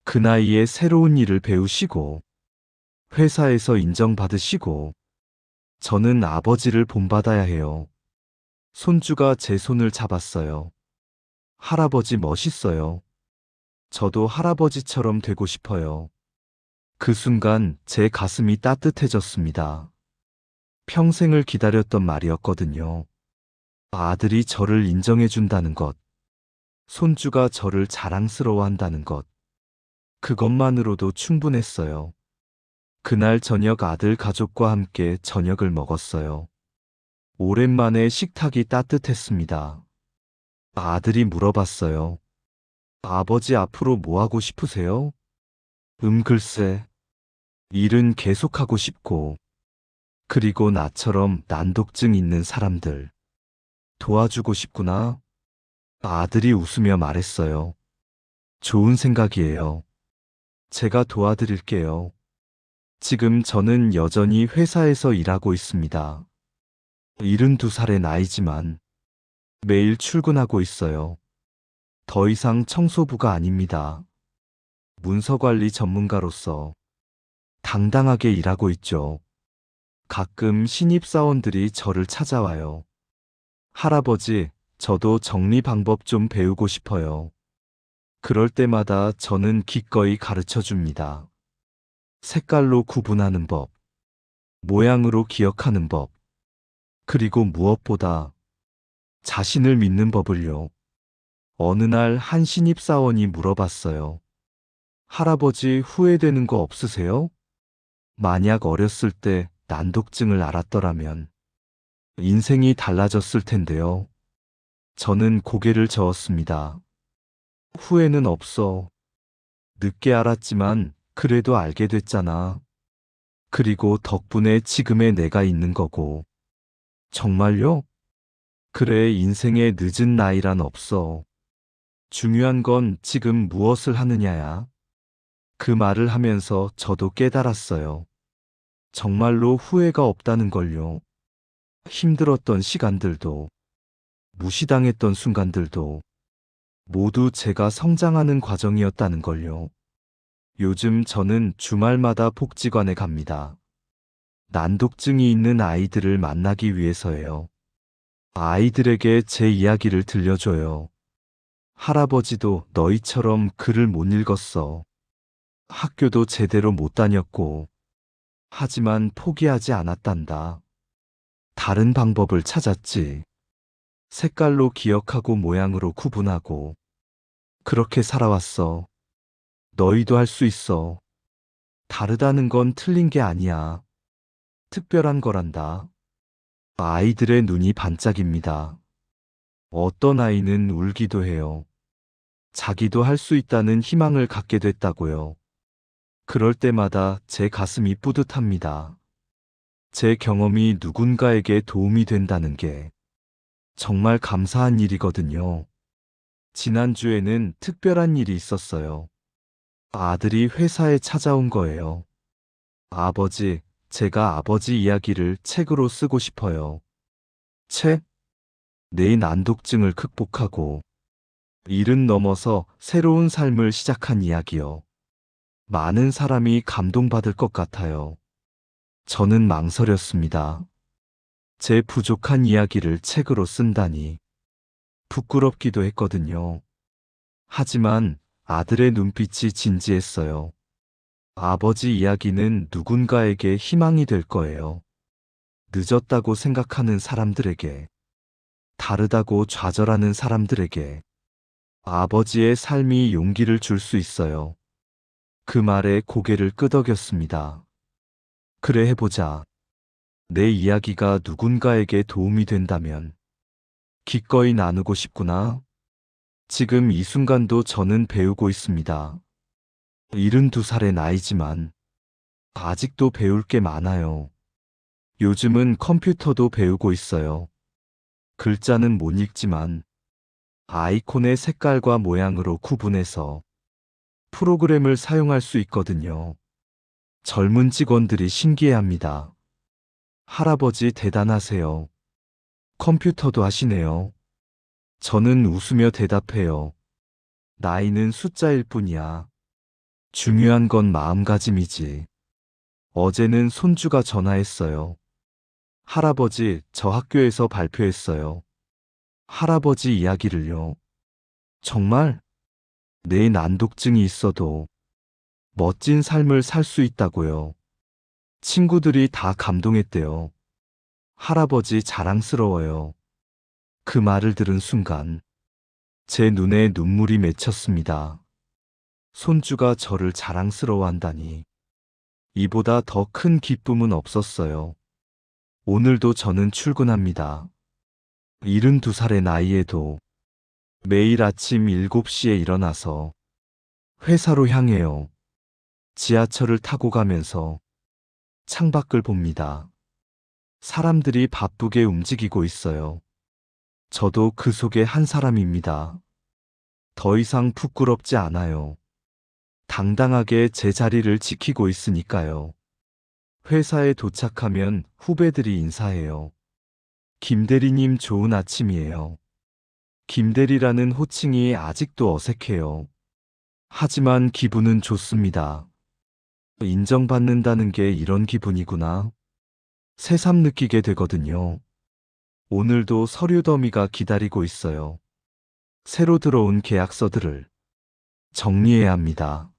그 나이에 새로운 일을 배우시고, 회사에서 인정받으시고, 저는 아버지를 본받아야 해요. 손주가 제 손을 잡았어요. 할아버지 멋있어요. 저도 할아버지처럼 되고 싶어요. 그 순간 제 가슴이 따뜻해졌습니다. 평생을 기다렸던 말이었거든요. 아들이 저를 인정해준다는 것, 손주가 저를 자랑스러워한다는 것, 그것만으로도 충분했어요. 그날 저녁 아들 가족과 함께 저녁을 먹었어요. 오랜만에 식탁이 따뜻했습니다. 아들이 물어봤어요. 아버지 앞으로 뭐 하고 싶으세요? 글쎄. 일은 계속하고 싶고, 그리고 나처럼 난독증 있는 사람들 도와주고 싶구나. 아들이 웃으며 말했어요. 좋은 생각이에요. 제가 도와드릴게요. 지금 저는 여전히 회사에서 일하고 있습니다. 72살의 나이지만 매일 출근하고 있어요. 더 이상 청소부가 아닙니다. 문서관리 전문가로서 당당하게 일하고 있죠. 가끔 신입사원들이 저를 찾아와요. 할아버지, 저도 정리 방법 좀 배우고 싶어요. 그럴 때마다 저는 기꺼이 가르쳐 줍니다. 색깔로 구분하는 법, 모양으로 기억하는 법, 그리고 무엇보다 자신을 믿는 법을요. 어느 날 한 신입사원이 물어봤어요. 할아버지 후회되는 거 없으세요? 만약 어렸을 때 난독증을 알았더라면 인생이 달라졌을 텐데요. 저는 고개를 저었습니다. 후회는 없어. 늦게 알았지만 그래도 알게 됐잖아. 그리고 덕분에 지금의 내가 있는 거고. 정말요? 그래, 인생에 늦은 나이란 없어. 중요한 건 지금 무엇을 하느냐야. 그 말을 하면서 저도 깨달았어요. 정말로 후회가 없다는 걸요. 힘들었던 시간들도, 무시당했던 순간들도 모두 제가 성장하는 과정이었다는 걸요. 요즘 저는 주말마다 복지관에 갑니다. 난독증이 있는 아이들을 만나기 위해서예요. 아이들에게 제 이야기를 들려줘요. 할아버지도 너희처럼 글을 못 읽었어. 학교도 제대로 못 다녔고, 하지만 포기하지 않았단다. 다른 방법을 찾았지. 색깔로 기억하고 모양으로 구분하고, 그렇게 살아왔어. 너희도 할 수 있어. 다르다는 건 틀린 게 아니야. 특별한 거란다. 아이들의 눈이 반짝입니다. 어떤 아이는 울기도 해요. 자기도 할 수 있다는 희망을 갖게 됐다고요. 그럴 때마다 제 가슴이 뿌듯합니다. 제 경험이 누군가에게 도움이 된다는 게 정말 감사한 일이거든요. 지난주에는 특별한 일이 있었어요. 아들이 회사에 찾아온 거예요. 아버지, 제가 아버지 이야기를 책으로 쓰고 싶어요. 책? 내 난독증을 극복하고 일은 넘어서 새로운 삶을 시작한 이야기요. 많은 사람이 감동받을 것 같아요. 저는 망설였습니다. 제 부족한 이야기를 책으로 쓴다니 부끄럽기도 했거든요. 하지만 아들의 눈빛이 진지했어요. 아버지 이야기는 누군가에게 희망이 될 거예요. 늦었다고 생각하는 사람들에게, 다르다고 좌절하는 사람들에게 아버지의 삶이 용기를 줄 수 있어요. 그 말에 고개를 끄덕였습니다. 그래 해보자. 내 이야기가 누군가에게 도움이 된다면 기꺼이 나누고 싶구나. 지금 이 순간도 저는 배우고 있습니다. 72살의 나이지만 아직도 배울 게 많아요. 요즘은 컴퓨터도 배우고 있어요. 글자는 못 읽지만 아이콘의 색깔과 모양으로 구분해서 프로그램을 사용할 수 있거든요. 젊은 직원들이 신기해합니다. 할아버지 대단하세요. 컴퓨터도 하시네요. 저는 웃으며 대답해요. 나이는 숫자일 뿐이야. 중요한 건 마음가짐이지. 어제는 손주가 전화했어요. 할아버지, 저 학교에서 발표했어요. 할아버지 이야기를요. 정말? 내 난독증이 있어도 멋진 삶을 살 수 있다고요. 친구들이 다 감동했대요. 할아버지 자랑스러워요. 그 말을 들은 순간 제 눈에 눈물이 맺혔습니다. 손주가 저를 자랑스러워한다니. 이보다 더 큰 기쁨은 없었어요. 오늘도 저는 출근합니다. 72살의 나이에도 매일 아침 7시에 일어나서 회사로 향해요. 지하철을 타고 가면서 창밖을 봅니다. 사람들이 바쁘게 움직이고 있어요. 저도 그 속의 한 사람입니다. 더 이상 부끄럽지 않아요. 당당하게 제 자리를 지키고 있으니까요. 회사에 도착하면 후배들이 인사해요. 김대리님 좋은 아침이에요. 김대리라는 호칭이 아직도 어색해요. 하지만 기분은 좋습니다. 인정받는다는 게 이런 기분이구나. 새삼 느끼게 되거든요. 오늘도 서류 더미가 기다리고 있어요. 새로 들어온 계약서들을 정리해야 합니다.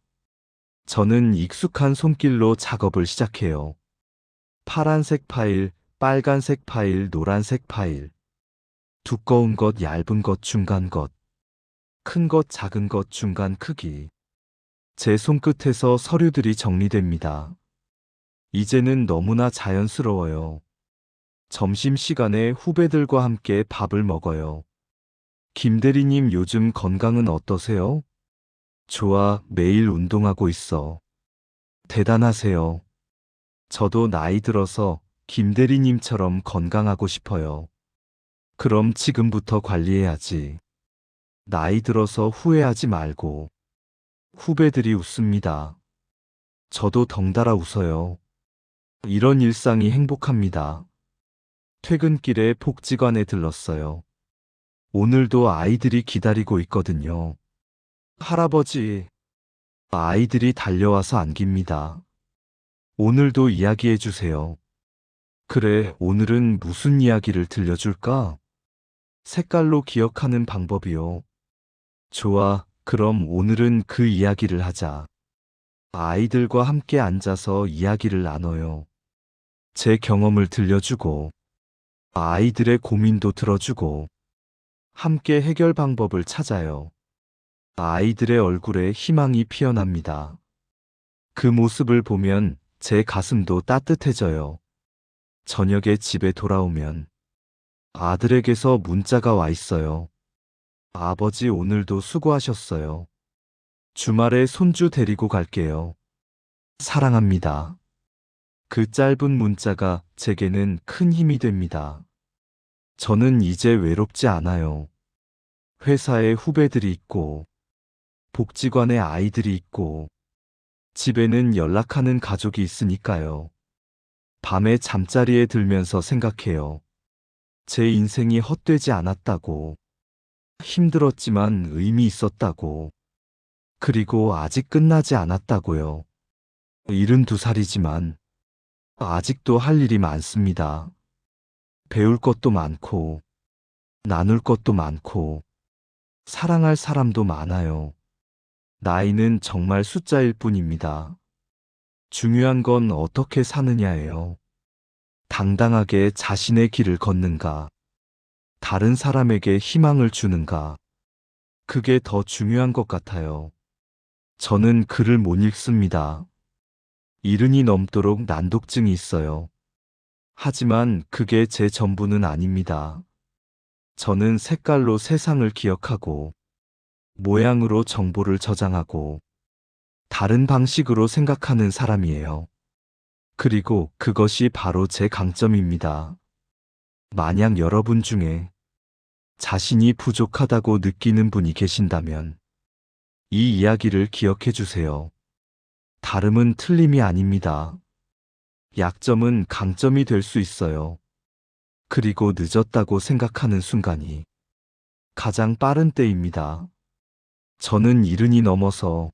저는 익숙한 손길로 작업을 시작해요. 파란색 파일, 빨간색 파일, 노란색 파일. 두꺼운 것, 얇은 것, 중간 것. 큰 것, 작은 것, 중간 크기. 제 손끝에서 서류들이 정리됩니다. 이제는 너무나 자연스러워요. 점심시간에 후배들과 함께 밥을 먹어요. 김 대리님 요즘 건강은 어떠세요? 좋아, 매일 운동하고 있어. 대단하세요. 저도 나이 들어서 김 대리님처럼 건강하고 싶어요. 그럼 지금부터 관리해야지. 나이 들어서 후회하지 말고. 후배들이 웃습니다. 저도 덩달아 웃어요. 이런 일상이 행복합니다. 퇴근길에 복지관에 들렀어요. 오늘도 아이들이 기다리고 있거든요. 할아버지, 아이들이 달려와서 안깁니다. 오늘도 이야기해 주세요. 그래, 오늘은 무슨 이야기를 들려줄까? 색깔로 기억하는 방법이요. 좋아, 그럼 오늘은 그 이야기를 하자. 아이들과 함께 앉아서 이야기를 나눠요. 제 경험을 들려주고, 아이들의 고민도 들어주고, 함께 해결 방법을 찾아요. 아이들의 얼굴에 희망이 피어납니다. 그 모습을 보면 제 가슴도 따뜻해져요. 저녁에 집에 돌아오면 아들에게서 문자가 와 있어요. 아버지 오늘도 수고하셨어요. 주말에 손주 데리고 갈게요. 사랑합니다. 그 짧은 문자가 제게는 큰 힘이 됩니다. 저는 이제 외롭지 않아요. 회사에 후배들이 있고, 복지관에 아이들이 있고, 집에는 연락하는 가족이 있으니까요. 밤에 잠자리에 들면서 생각해요. 제 인생이 헛되지 않았다고, 힘들었지만 의미 있었다고, 그리고 아직 끝나지 않았다고요. 72살이지만 아직도 할 일이 많습니다. 배울 것도 많고, 나눌 것도 많고, 사랑할 사람도 많아요. 나이는 정말 숫자일 뿐입니다. 중요한 건 어떻게 사느냐예요. 당당하게 자신의 길을 걷는가, 다른 사람에게 희망을 주는가, 그게 더 중요한 것 같아요. 저는 글을 못 읽습니다. 70이 넘도록 난독증이 있어요. 하지만 그게 제 전부는 아닙니다. 저는 색깔로 세상을 기억하고, 모양으로 정보를 저장하고, 다른 방식으로 생각하는 사람이에요. 그리고 그것이 바로 제 강점입니다. 만약 여러분 중에 자신이 부족하다고 느끼는 분이 계신다면 이 이야기를 기억해 주세요. 다름은 틀림이 아닙니다. 약점은 강점이 될 수 있어요. 그리고 늦었다고 생각하는 순간이 가장 빠른 때입니다. 저는 70이 넘어서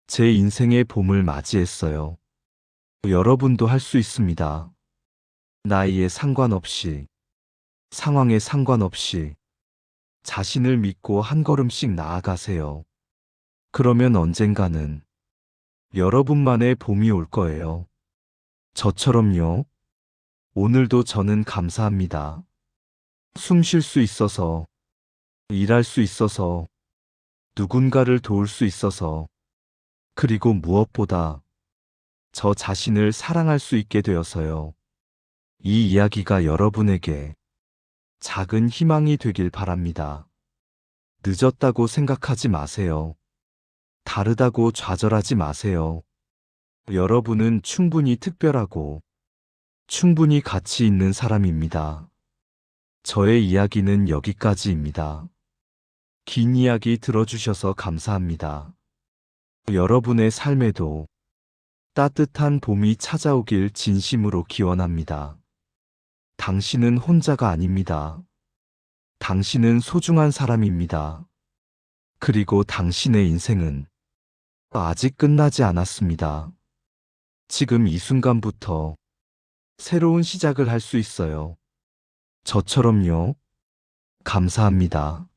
제 인생의 봄을 맞이했어요. 여러분도 할 수 있습니다. 나이에 상관없이, 상황에 상관없이 자신을 믿고 한 걸음씩 나아가세요. 그러면 언젠가는 여러분만의 봄이 올 거예요. 저처럼요. 오늘도 저는 감사합니다. 숨 쉴 수 있어서, 일할 수 있어서, 누군가를 도울 수 있어서, 그리고 무엇보다 저 자신을 사랑할 수 있게 되어서요. 이 이야기가 여러분에게 작은 희망이 되길 바랍니다. 늦었다고 생각하지 마세요. 다르다고 좌절하지 마세요. 여러분은 충분히 특별하고 충분히 가치 있는 사람입니다. 저의 이야기는 여기까지입니다. 긴 이야기 들어주셔서 감사합니다. 여러분의 삶에도 따뜻한 봄이 찾아오길 진심으로 기원합니다. 당신은 혼자가 아닙니다. 당신은 소중한 사람입니다. 그리고 당신의 인생은 아직 끝나지 않았습니다. 지금 이 순간부터 새로운 시작을 할 수 있어요. 저처럼요. 감사합니다.